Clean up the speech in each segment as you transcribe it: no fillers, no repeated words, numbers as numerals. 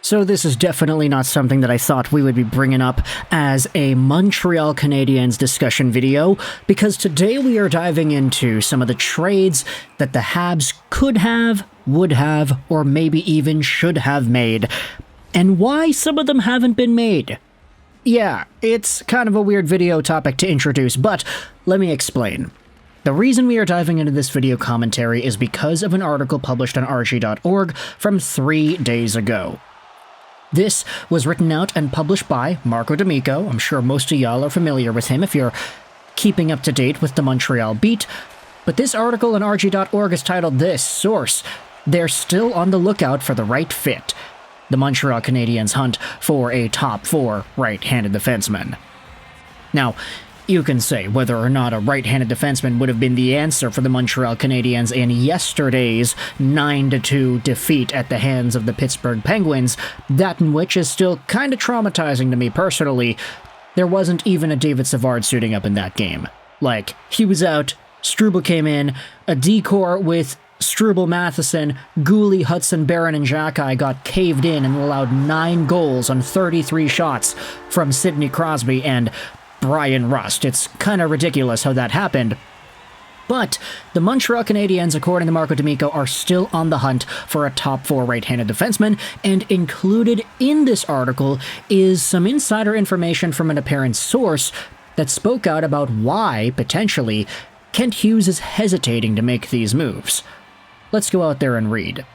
So this is definitely not something that I thought we would be bringing up as a Montreal Canadiens discussion video, because today we are diving into some of the trades that the Habs could have, would have, or maybe even should have made, and why some of them haven't been made. Yeah, it's kind of a weird video topic to introduce, but let me explain. The reason we are diving into this video commentary is because of an article published on rg.org from 3 days ago. This was written out and published by Marco D'Amico. I'm sure most of y'all are familiar with him if you're keeping up to date with the Montreal beat. But this article on rg.org is titled this, Source: They're still on the lookout for the right fit. The Montreal Canadiens hunt for a top 4 right-handed defenseman. Now, you can say whether or not a right-handed defenseman would have been the answer for the Montreal Canadiens in yesterday's 9-2 defeat at the hands of the Pittsburgh Penguins, that in which is still kind of traumatizing to me personally. There wasn't even a David Savard suiting up in that game. Like, he was out, Struble came in, a decor with Struble, Matheson, Gooley, Hudson, Barron, and Xhekaj got caved in and allowed 9 goals on 33 shots from Sidney Crosby and Brian Rust. It's kind of ridiculous how that happened. But the Montreal Canadiens, according to Marco D'Amico, are still on the hunt for a top 4 right-handed defenseman, and included in this article is some insider information from an apparent source that spoke out about why, potentially, Kent Hughes is hesitating to make these moves. Let's go out there and read.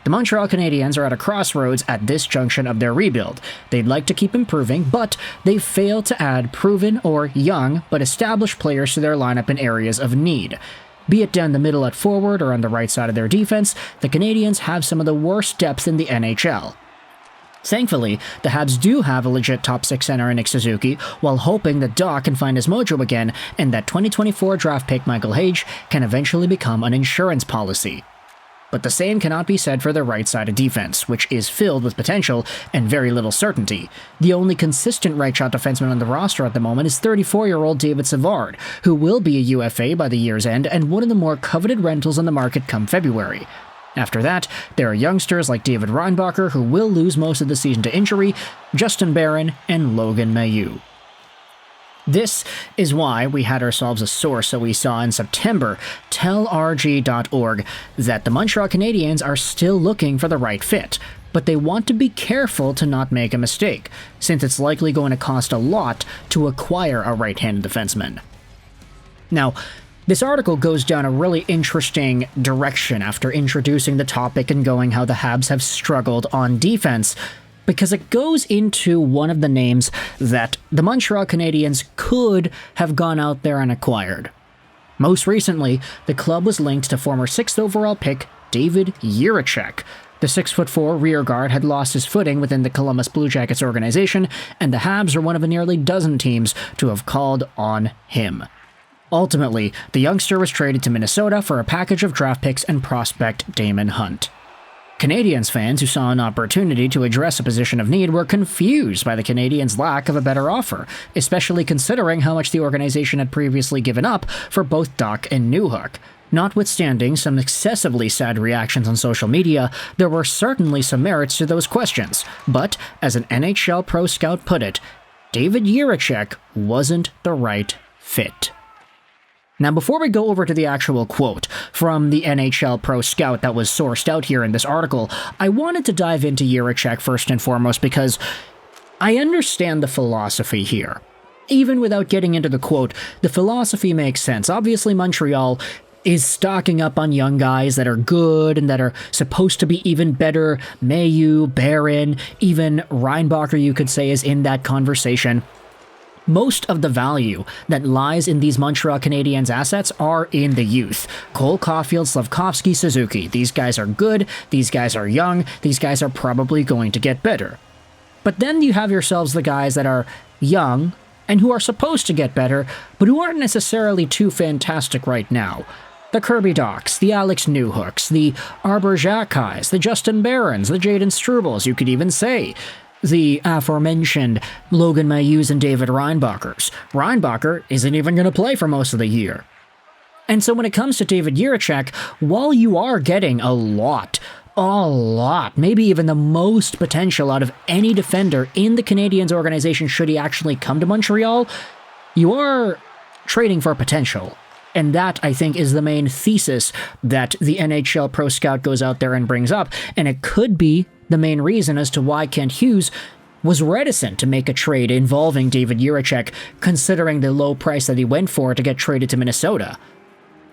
The Montreal Canadiens are at a crossroads at this junction of their rebuild. They'd like to keep improving, but they've failed to add proven or young but established players to their lineup in areas of need. Be it down the middle at forward or on the right side of their defense, the Canadiens have some of the worst depth in the NHL. Thankfully, the Habs do have a legit top 6 center in Nick Suzuki, while hoping that Dach can find his mojo again and that 2024 draft pick Michael Hage can eventually become an insurance policy. But the same cannot be said for the right side of defense, which is filled with potential and very little certainty. The only consistent right-shot defenseman on the roster at the moment is 34-year-old David Savard, who will be a UFA by the year's end and one of the more coveted rentals on the market come February. After that, there are youngsters like David Reinbacher, who will lose most of the season to injury, Justin Barron, and Logan Mailloux. This is why we had ourselves a source that we saw in September tell rg.org that the Montreal Canadiens are still looking for the right fit, but they want to be careful to not make a mistake, since it's likely going to cost a lot to acquire a right-handed defenseman. Now, this article goes down a really interesting direction after introducing the topic and going how the Habs have struggled on defense, because it goes into one of the names that the Montreal Canadiens could have gone out there and acquired. Most recently, the club was linked to former 6th overall pick David Jiricek. The 6'4" rear guard had lost his footing within the Columbus Blue Jackets organization, and the Habs are one of a nearly dozen teams to have called on him. Ultimately, the youngster was traded to Minnesota for a package of draft picks and prospect Damon Hunt. Canadiens fans who saw an opportunity to address a position of need were confused by the Canadiens' lack of a better offer, especially considering how much the organization had previously given up for both Dach and Newhook. Notwithstanding some excessively sad reactions on social media, there were certainly some merits to those questions, but, as an NHL Pro Scout put it, David Jiricek wasn't the right fit. Now, before we go over to the actual quote from the NHL Pro Scout that was sourced out here in this article, I wanted to dive into Jiricek first and foremost because I understand the philosophy here. Even without getting into the quote, the philosophy makes sense. Obviously, Montreal is stocking up on young guys that are good and that are supposed to be even better. Mailloux, Barron, even Reinbacher, you could say, is in that conversation. Most of the value that lies in these Montreal Canadiens assets are in the youth. Cole Caulfield, Slafkovsky, Suzuki. These guys are good, these guys are young, these guys are probably going to get better. But then you have yourselves the guys that are young and who are supposed to get better, but who aren't necessarily too fantastic right now. The Kirby Dachs, the Alex Newhooks, the Arbor Xhekajs, the Justin Barrons, the Jaden Strubels, you could even say. The aforementioned Logan Mailloux and David Reinbachers. Reinbacher isn't even going to play for most of the year. And so when it comes to David Jiricek, while you are getting a lot a lot, maybe even the most potential out of any defender in the Canadiens organization should he actually come to Montreal, you are trading for potential. And that, I think, is the main thesis that the NHL Pro Scout goes out there and brings up, and it could be the main reason as to why Kent Hughes was reticent to make a trade involving David Jiricek, considering the low price that he went for to get traded to Minnesota.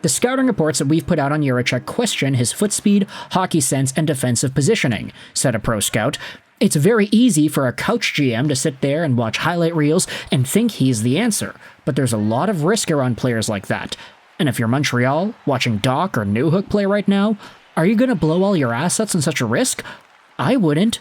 The scouting reports that we've put out on Jiricek question his foot speed, hockey sense, and defensive positioning, said a Pro Scout. It's very easy for a couch GM to sit there and watch highlight reels and think he's the answer, but there's a lot of risk around players like that. And if you're Montreal, watching Dach or Newhook play right now, are you going to blow all your assets on such a risk? I wouldn't.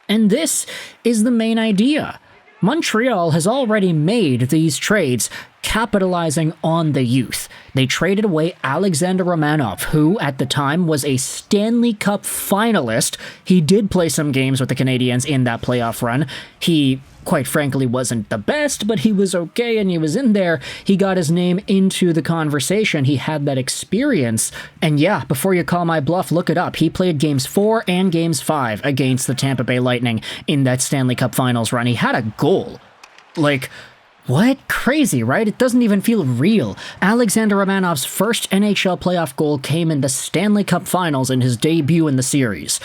And this is the main idea. Montreal has already made these trades capitalizing on the youth. They traded away Alexander Romanov, who at the time was a Stanley Cup finalist. He did play some games with the Canadiens in that playoff run. He, quite frankly, wasn't the best, but he was okay and he was in there. He got his name into the conversation. He had that experience. And yeah, before you call my bluff, look it up. He played Games 4 and Games 5 against the Tampa Bay Lightning in that Stanley Cup Finals run. He had a goal. Like, what? Crazy, right? It doesn't even feel real. Alexander Romanov's first NHL playoff goal came in the Stanley Cup Finals in his debut in the series.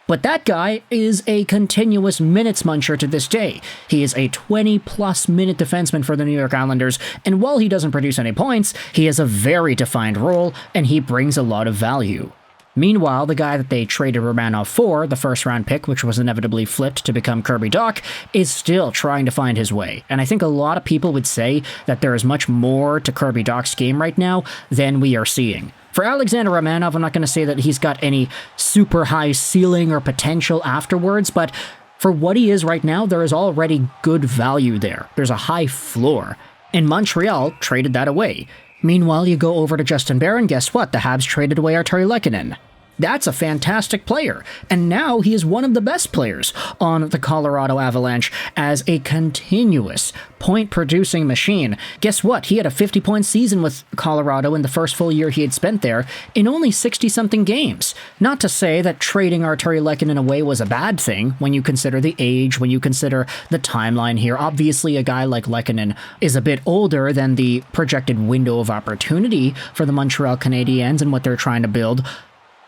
But that guy is a continuous minutes muncher to this day. He is a 20-plus minute defenseman for the New York Islanders, and while he doesn't produce any points, he has a very defined role, and he brings a lot of value. Meanwhile, the guy that they traded Romanov for, the first-round pick, which was inevitably flipped to become Kirby Dach, is still trying to find his way. And I think a lot of people would say that there is much more to Kirby Dach's game right now than we are seeing. For Alexander Romanov, I'm not going to say that he's got any super high ceiling or potential afterwards, but for what he is right now, there is already good value there. There's a high floor. And Montreal traded that away. Meanwhile, you go over to Justin Barron, guess what? The Habs traded away Artyom Lehkonen. That's a fantastic player, and now he is one of the best players on the Colorado Avalanche as a continuous point-producing machine. Guess what? He had a 50-point season with Colorado in the first full year he had spent there in only 60-something games. Not to say that trading Artyom Lehkonen away was a bad thing when you consider the age, when you consider the timeline here. Obviously, a guy like Lehkonen is a bit older than the projected window of opportunity for the Montreal Canadiens and what they're trying to build.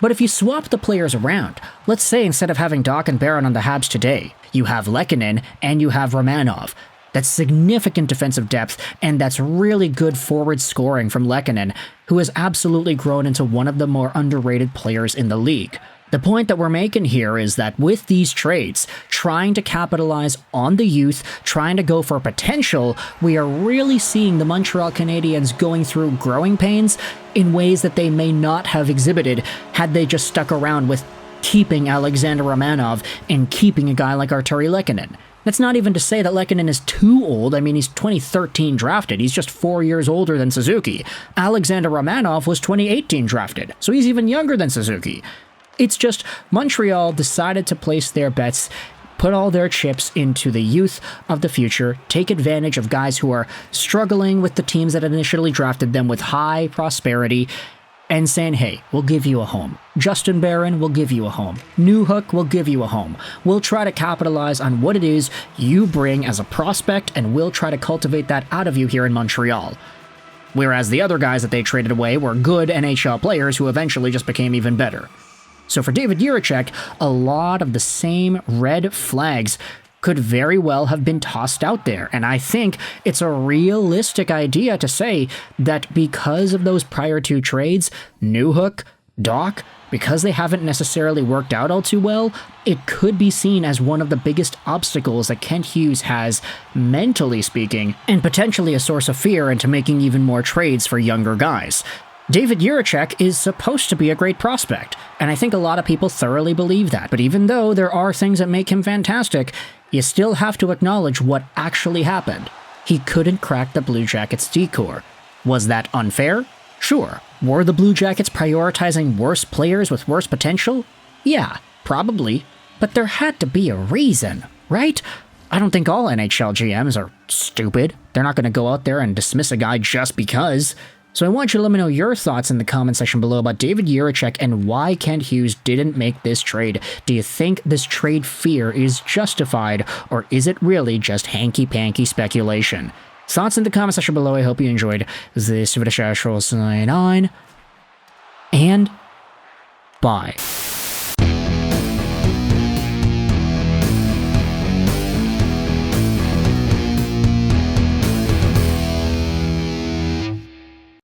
But if you swap the players around, let's say instead of having Dach and Barron on the Habs today, you have Lehkonen and you have Romanov. That's significant defensive depth, and that's really good forward scoring from Lehkonen, who has absolutely grown into one of the more underrated players in the league. The point that we're making here is that with these trades, trying to capitalize on the youth, trying to go for potential, we are really seeing the Montreal Canadiens going through growing pains in ways that they may not have exhibited had they just stuck around with keeping Alexander Romanov and keeping a guy like Artyom Lehkonen. That's not even to say that Lehkonen is too old. I mean, he's 2013 drafted. He's just 4 years older than Suzuki. Alexander Romanov was 2018 drafted, so he's even younger than Suzuki. It's just Montreal decided to place their bets, put all their chips into the youth of the future, take advantage of guys who are struggling with the teams that initially drafted them with high prosperity, and saying, hey, we'll give you a home. Justin Barron will give you a home. Newhook will give you a home. We'll try to capitalize on what it is you bring as a prospect, and we'll try to cultivate that out of you here in Montreal. Whereas the other guys that they traded away were good NHL players who eventually just became even better. So for David Jiricek, a lot of the same red flags could very well have been tossed out there. And I think it's a realistic idea to say that because of those prior two trades, Newhook, Dach, because they haven't necessarily worked out all too well, it could be seen as one of the biggest obstacles that Kent Hughes has, mentally speaking, and potentially a source of fear into making even more trades for younger guys. David Jiricek is supposed to be a great prospect, and I think a lot of people thoroughly believe that, but even though there are things that make him fantastic, you still have to acknowledge what actually happened. He couldn't crack the Blue Jackets' decor. Was that unfair? Sure. Were the Blue Jackets prioritizing worse players with worse potential? Yeah, probably. But there had to be a reason, right? I don't think all NHL GMs are stupid. They're not going to go out there and dismiss a guy just because. So I want you to let me know your thoughts in the comment section below about David Jiricek and why Kent Hughes didn't make this trade. Do you think this trade fear is justified, or is it really just hanky-panky speculation? Thoughts in the comment section below. I hope you enjoyed this video. Sign on, and bye.